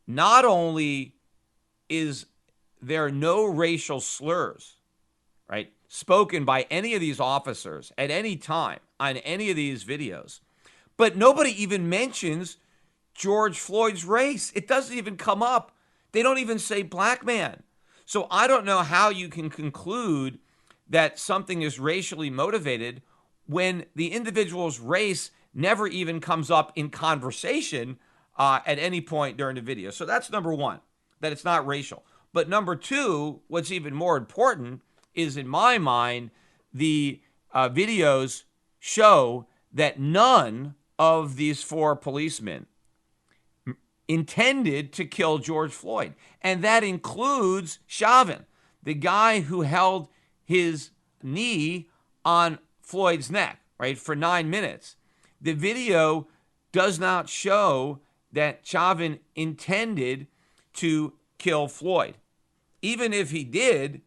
not only is there no racial slurs, right, spoken by any of these officers at any time on any of these videos, but nobody even mentions George Floyd's race. It doesn't even come up. They don't even say black man. So I don't know how you can conclude that something is racially motivated when the individual's race never even comes up in conversation at any point during the video. So that's number one, that it's not racial. But number 2, what's even more important is, in my mind, the videos show that none of these 4 policemen intended to kill George Floyd. And that includes Chauvin, the guy who held his knee on Floyd's neck, right, for 9 minutes. The video does not show that Chauvin intended to kill Floyd. Even if he did,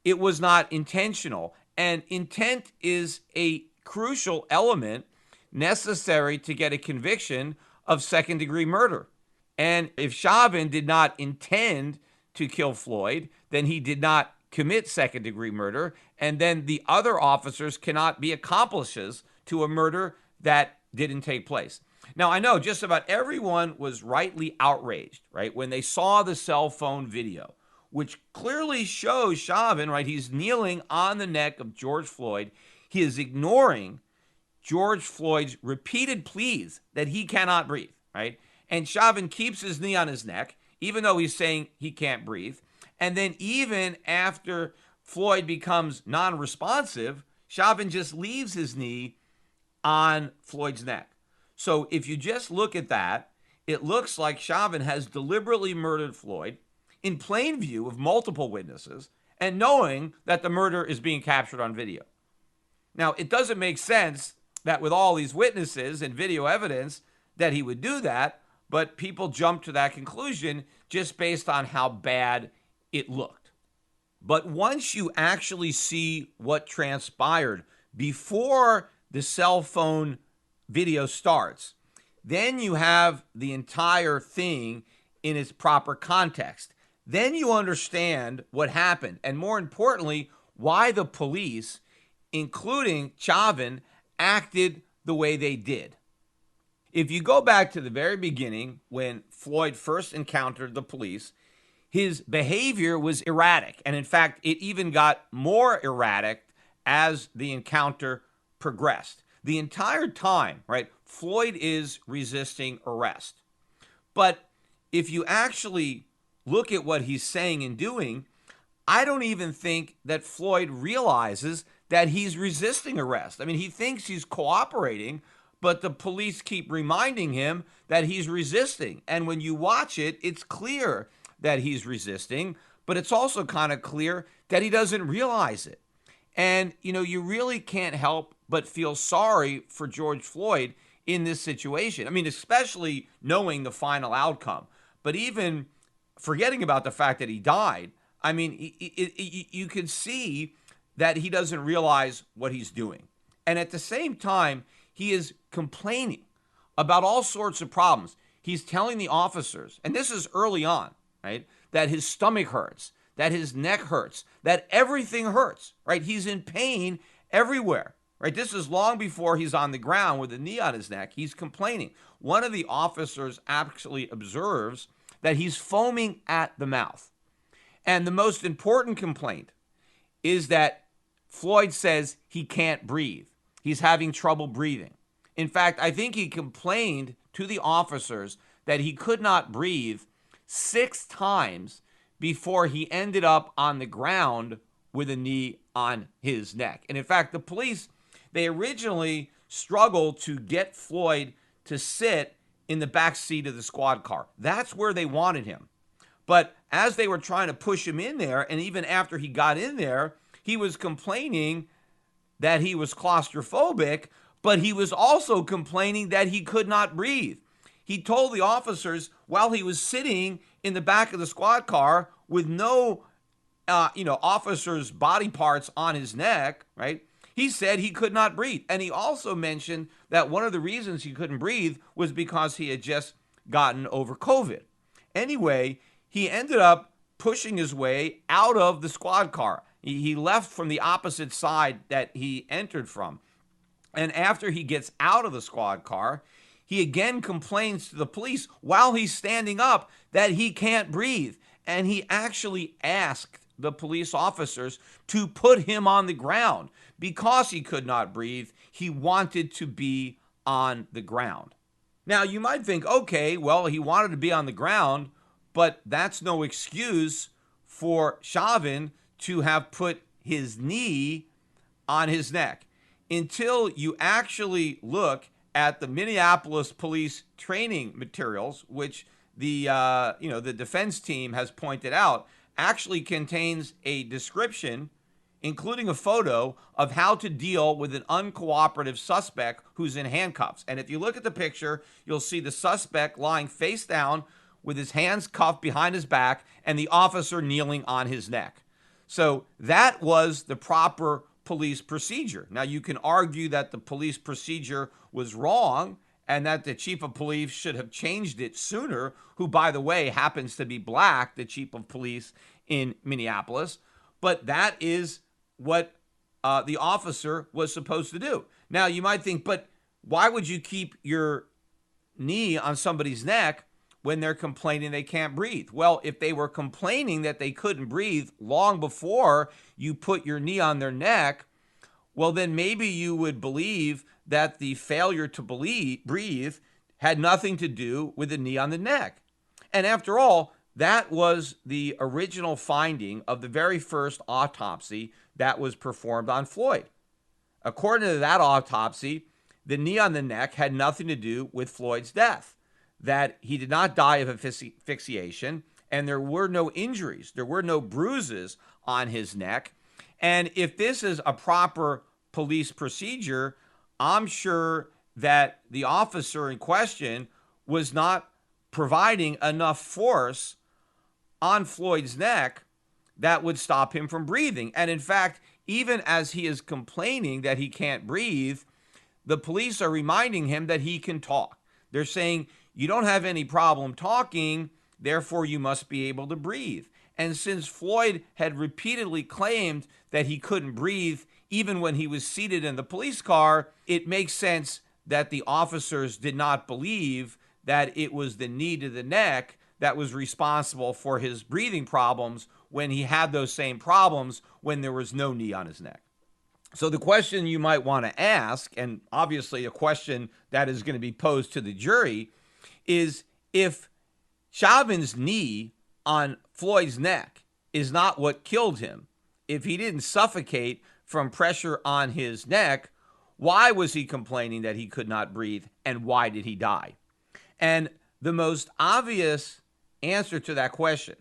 it was not intentional. And intent is a crucial element necessary to get a conviction of second-degree murder. And if Chauvin did not intend to kill Floyd, then he did not commit second-degree murder, and then the other officers cannot be accomplices to a murder that didn't take place. Now, I know just about everyone was rightly outraged, right, when they saw the cell phone video, which clearly shows Chauvin, right, he's kneeling on the neck of George Floyd. He is ignoring George Floyd's repeated pleas that he cannot breathe, right? And Chauvin keeps his knee on his neck, even though he's saying he can't breathe. And then even after Floyd becomes non-responsive, Chauvin just leaves his knee on Floyd's neck. So if you just look at that, it looks like Chauvin has deliberately murdered Floyd in plain view of multiple witnesses and knowing that the murder is being captured on video. Now, it doesn't make sense that with all these witnesses and video evidence that he would do that, but people jump to that conclusion just based on how bad it looked. But once you actually see what transpired before the cell phone video starts, then you have the entire thing in its proper context. Then you understand what happened, and more importantly, why the police, including Chauvin, acted the way they did. If you go back to the very beginning, when Floyd first encountered the police, his behavior was erratic. And in fact, it even got more erratic as the encounter progressed. The entire time, right, Floyd is resisting arrest. But if you actually look at what he's saying and doing, I don't even think that Floyd realizes that he's resisting arrest. I mean, he thinks he's cooperating, but the police keep reminding him that he's resisting. And when you watch it, it's clear that he's resisting, but it's also kind of clear that he doesn't realize it. And, you really can't help but feel sorry for George Floyd in this situation. I mean, especially knowing the final outcome. But even forgetting about the fact that he died, I mean, you can see that he doesn't realize what he's doing. And at the same time, he is complaining about all sorts of problems. He's telling the officers, and this is early on, right, that his stomach hurts, that his neck hurts, that everything hurts, right? He's in pain everywhere, right? This is long before he's on the ground with a knee on his neck. He's complaining. One of the officers actually observes that he's foaming at the mouth. And the most important complaint is that Floyd says he can't breathe. He's having trouble breathing. In fact, I think he complained to the officers that he could not breathe 6 times before he ended up on the ground with a knee on his neck. And in fact, the police, they originally struggled to get Floyd to sit in the back seat of the squad car. That's where they wanted him. But as they were trying to push him in there, and even after he got in there, he was complaining that he was claustrophobic, but he was also complaining that he could not breathe. He told the officers while he was sitting in the back of the squad car with no, officers' body parts on his neck, right? He said he could not breathe. And he also mentioned that one of the reasons he couldn't breathe was because he had just gotten over COVID. Anyway, he ended up pushing his way out of the squad car. He left from the opposite side that he entered from. And after he gets out of the squad car, he again complains to the police while he's standing up that he can't breathe. And he actually asked the police officers to put him on the ground because he could not breathe. He wanted to be on the ground. Now, you might think, okay, well, he wanted to be on the ground, but that's no excuse for Chauvin to have put his knee on his neck. Until you actually look at the Minneapolis police training materials, which the defense team has pointed out, actually contains a description, including a photo, of how to deal with an uncooperative suspect who's in handcuffs. And if you look at the picture, you'll see the suspect lying face down with his hands cuffed behind his back and the officer kneeling on his neck. So that was the proper police procedure. Now, you can argue that the police procedure was wrong and that the chief of police should have changed it sooner, who, by the way, happens to be black, the chief of police in Minneapolis. But that is what the officer was supposed to do. Now, you might think, but why would you keep your knee on somebody's neck when they're complaining they can't breathe? Well, if they were complaining that they couldn't breathe long before you put your knee on their neck, well, then maybe you would believe that the failure to breathe had nothing to do with the knee on the neck. And after all, that was the original finding of the very first autopsy that was performed on Floyd. According to that autopsy, the knee on the neck had nothing to do with Floyd's death, that he did not die of asphyxiation, and there were no injuries. There were no bruises on his neck. And if this is a proper police procedure, I'm sure that the officer in question was not providing enough force on Floyd's neck that would stop him from breathing. And in fact, even as he is complaining that he can't breathe, the police are reminding him that he can talk. They're saying, you don't have any problem talking, therefore you must be able to breathe. And since Floyd had repeatedly claimed that he couldn't breathe even when he was seated in the police car, it makes sense that the officers did not believe that it was the knee to the neck that was responsible for his breathing problems when he had those same problems when there was no knee on his neck. So the question you might want to ask, and obviously a question that is going to be posed to the jury, is if Chauvin's knee on Floyd's neck is not what killed him, if he didn't suffocate from pressure on his neck, why was he complaining that he could not breathe, and why did he die? And the most obvious answer to that question,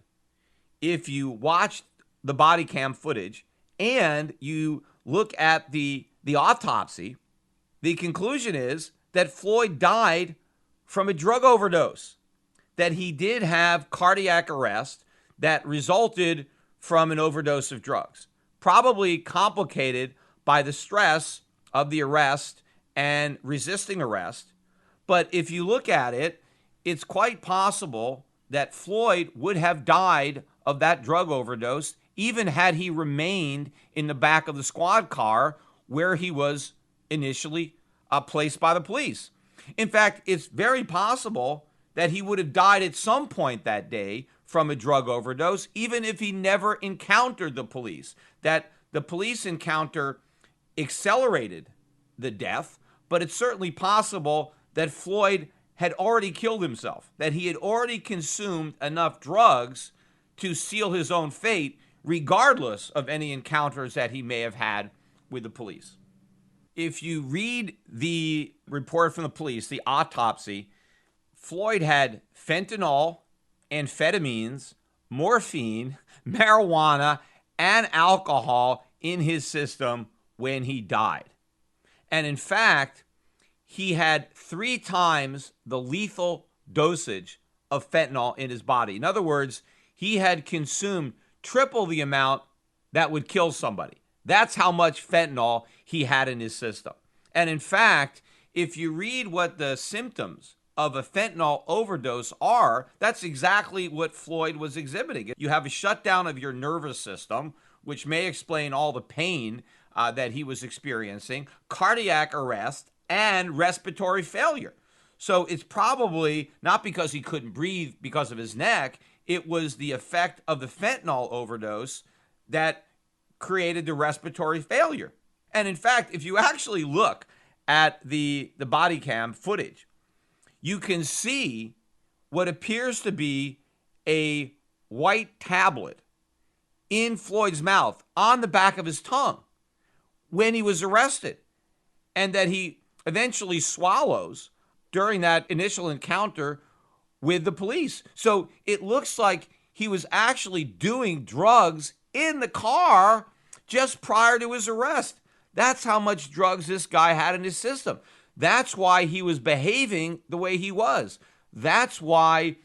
if you watch the body cam footage and you look at the autopsy, the conclusion is that Floyd died from a drug overdose, that he did have cardiac arrest that resulted from an overdose of drugs, probably complicated by the stress of the arrest and resisting arrest. But if you look at it, it's quite possible that Floyd would have died of that drug overdose even had he remained in the back of the squad car where he was initially placed by the police. In fact, it's very possible that he would have died at some point that day from a drug overdose, even if he never encountered the police, that the police encounter accelerated the death, but it's certainly possible that Floyd had already killed himself, that he had already consumed enough drugs to seal his own fate, regardless of any encounters that he may have had with the police. If you read the report from the police, the autopsy, Floyd had fentanyl, amphetamines, morphine, marijuana, and alcohol in his system when he died. And in fact, he had 3 times the lethal dosage of fentanyl in his body. In other words, he had consumed triple the amount that would kill somebody. That's how much fentanyl he had in his system. And in fact, if you read what the symptoms of a fentanyl overdose are, that's exactly what Floyd was exhibiting. You have a shutdown of your nervous system, which may explain all the pain that he was experiencing, cardiac arrest, and respiratory failure. So it's probably not because he couldn't breathe because of his neck. It was the effect of the fentanyl overdose that created the respiratory failure. And in fact, if you actually look at the body cam footage, you can see what appears to be a white tablet in Floyd's mouth on the back of his tongue when he was arrested, and that he eventually swallows during that initial encounter with the police. So it looks like he was actually doing drugs in the car just prior to his arrest. That's how much drugs this guy had in his system. That's why he was behaving the way he was. That's why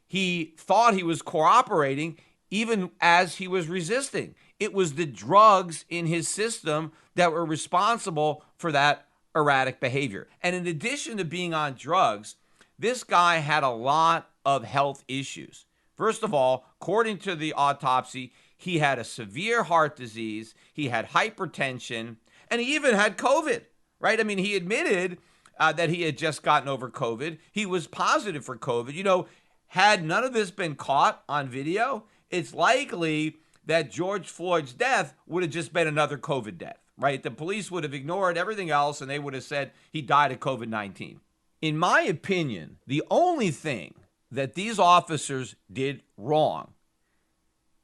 he thought he was cooperating even as he was resisting. It was the drugs in his system that were responsible for that erratic behavior. And in addition to being on drugs, this guy had a lot of health issues. First of all, according to the autopsy, he had a severe heart disease, he had hypertension, and he even had COVID, right? I mean, he admitted that he had just gotten over COVID. He was positive for COVID. You know, had none of this been caught on video, it's likely that George Floyd's death would have just been another COVID death, right? The police would have ignored everything else and they would have said he died of COVID-19. In my opinion, the only thing that these officers did wrong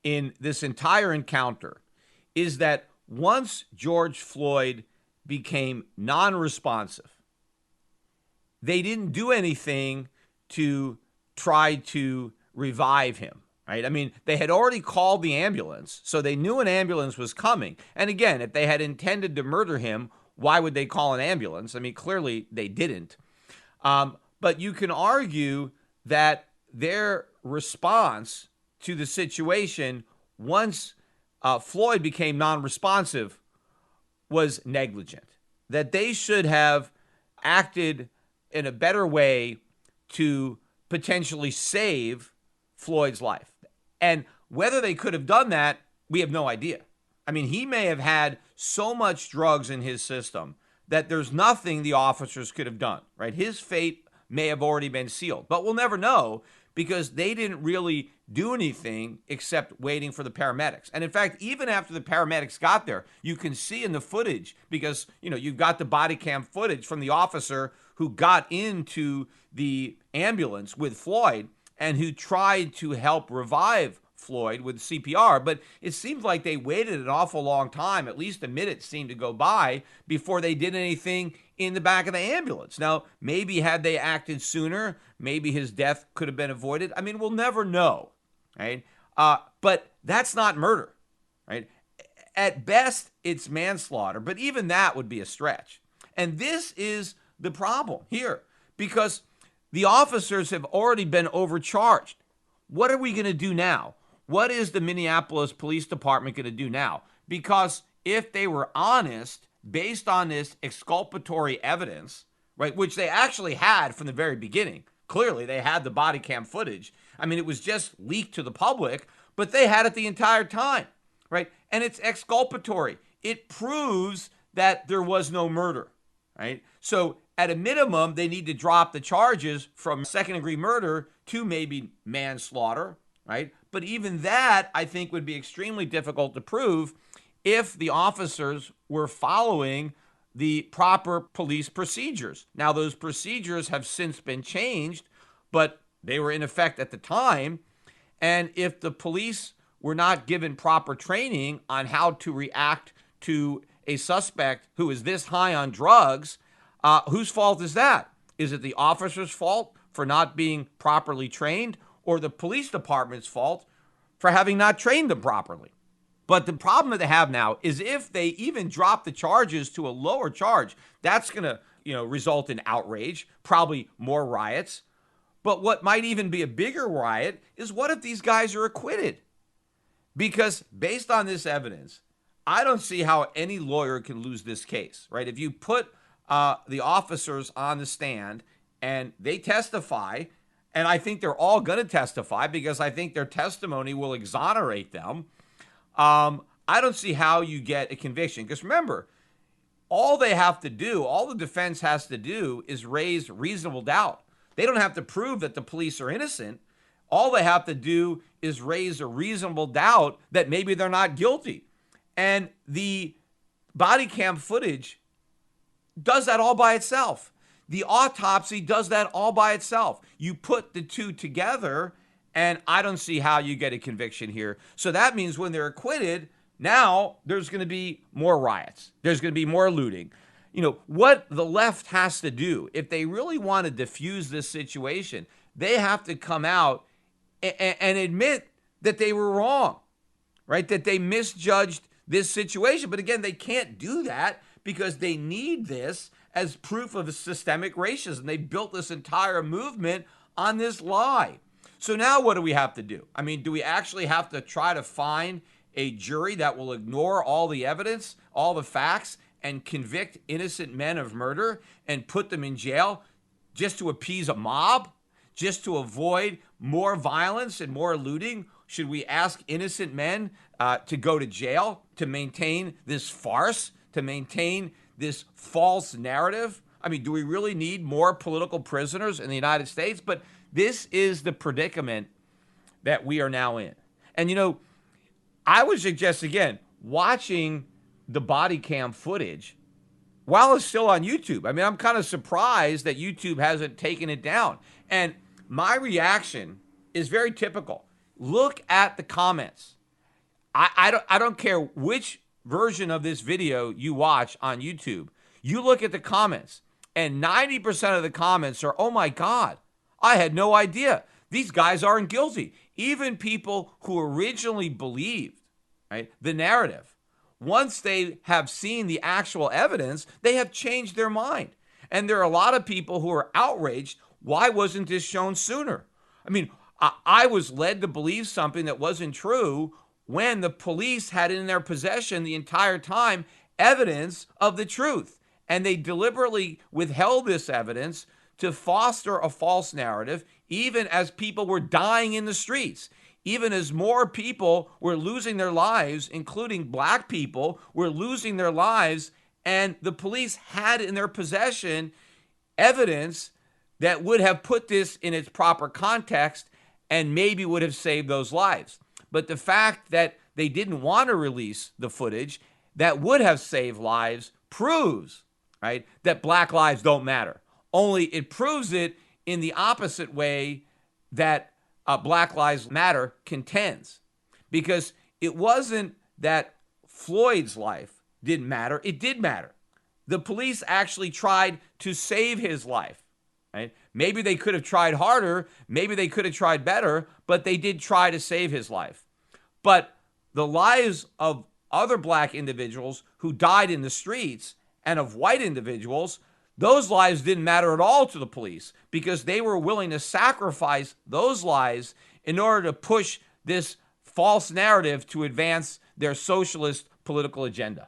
in this entire encounter is that once George Floyd became non-responsive, they didn't do anything to try to revive him, right? I mean, they had already called the ambulance, so they knew an ambulance was coming. And again, if they had intended to murder him, why would they call an ambulance? I mean, clearly they didn't. But you can argue that their response to the situation once Floyd became non-responsive was negligent, that they should have acted in a better way to potentially save Floyd's life. And whether they could have done that, we have no idea. I mean, he may have had so much drugs in his system that there's nothing the officers could have done, right? His fate may have already been sealed, but we'll never know because they didn't really do anything except waiting for the paramedics. And in fact, even after the paramedics got there, you can see in the footage, because, you know, you've got the body cam footage from the officer who got into the ambulance with Floyd and who tried to help revive Floyd with CPR. But it seems like they waited an awful long time, at least a minute seemed to go by before they did anything in the back of the ambulance. Now, maybe had they acted sooner, maybe his death could have been avoided. I mean, we'll never know, right? But that's not murder, right? At best, it's manslaughter, but even that would be a stretch. And this is the problem here, because the officers have already been overcharged. What are we going to do now? What is the Minneapolis Police Department going to do now? Because if they were honest, based on this exculpatory evidence, right, which they actually had from the very beginning, clearly they had the body cam footage. I mean, it was just leaked to the public, but they had it the entire time, right? And it's exculpatory. It proves that there was no murder, right? So at a minimum, they need to drop the charges from second-degree murder to maybe manslaughter, right? But even that, I think, would be extremely difficult to prove if the officers were following the proper police procedures. Now, those procedures have since been changed, but they were in effect at the time. And if the police were not given proper training on how to react to a suspect who is this high on drugs, whose fault is that? Is it the officer's fault for not being properly trained, or the police department's fault for having not trained them properly? But the problem that they have now is if they even drop the charges to a lower charge, that's going to, result in outrage, probably more riots. But what might even be a bigger riot is, what if these guys are acquitted? Because based on this evidence, I don't see how any lawyer can lose this case, right? If you put the officers on the stand and they testify, and I think they're all going to testify because I think their testimony will exonerate them, I don't see how you get a conviction. Because remember, all they have to do, all the defense has to do, is raise reasonable doubt. They don't have to prove that the police are innocent. All they have to do is raise a reasonable doubt that maybe they're not guilty. And the body cam footage does that all by itself. The autopsy does that all by itself. You put the two together, and I don't see how you get a conviction here. So that means when they're acquitted, now there's going to be more riots. There's going to be more looting. What the left has to do, if they really want to diffuse this situation, they have to come out and admit that they were wrong, right? That they misjudged this situation. But again, they can't do that because they need this as proof of systemic racism. They built this entire movement on this lie. So now what do we have to do? I mean, do we actually have to try to find a jury that will ignore all the evidence, all the facts, and convict innocent men of murder and put them in jail just to appease a mob, just to avoid more violence and more looting? Should we ask innocent men to go to jail to maintain this farce, to maintain this false narrative? I mean, do we really need more political prisoners in the United States? But this is the predicament that we are now in. And, I would suggest, again, watching the body cam footage while it's still on YouTube. I mean, I'm kind of surprised that YouTube hasn't taken it down. And my reaction is very typical. Look at the comments. I don't care which version of this video you watch on YouTube. You look at the comments, and 90% of the comments are, "Oh my God, I had no idea. These guys aren't guilty." Even people who originally believed, right, the narrative, once they have seen the actual evidence, they have changed their mind. And there are a lot of people who are outraged. Why wasn't this shown sooner? I mean, I was led to believe something that wasn't true when the police had in their possession the entire time evidence of the truth. And they deliberately withheld this evidence to foster a false narrative, even as people were dying in the streets. Even as more people were losing their lives, including black people, were losing their lives, and the police had in their possession evidence that would have put this in its proper context and maybe would have saved those lives. But the fact that they didn't want to release the footage that would have saved lives proves, right, that black lives don't matter. Only it proves it in the opposite way that Black Lives Matter contends. Because it wasn't that Floyd's life didn't matter. It did matter. The police actually tried to save his life. Right? Maybe they could have tried harder. Maybe they could have tried better, but they did try to save his life. But the lives of other black individuals who died in the streets and of white individuals, those lives didn't matter at all to the police because they were willing to sacrifice those lives in order to push this false narrative to advance their socialist political agenda.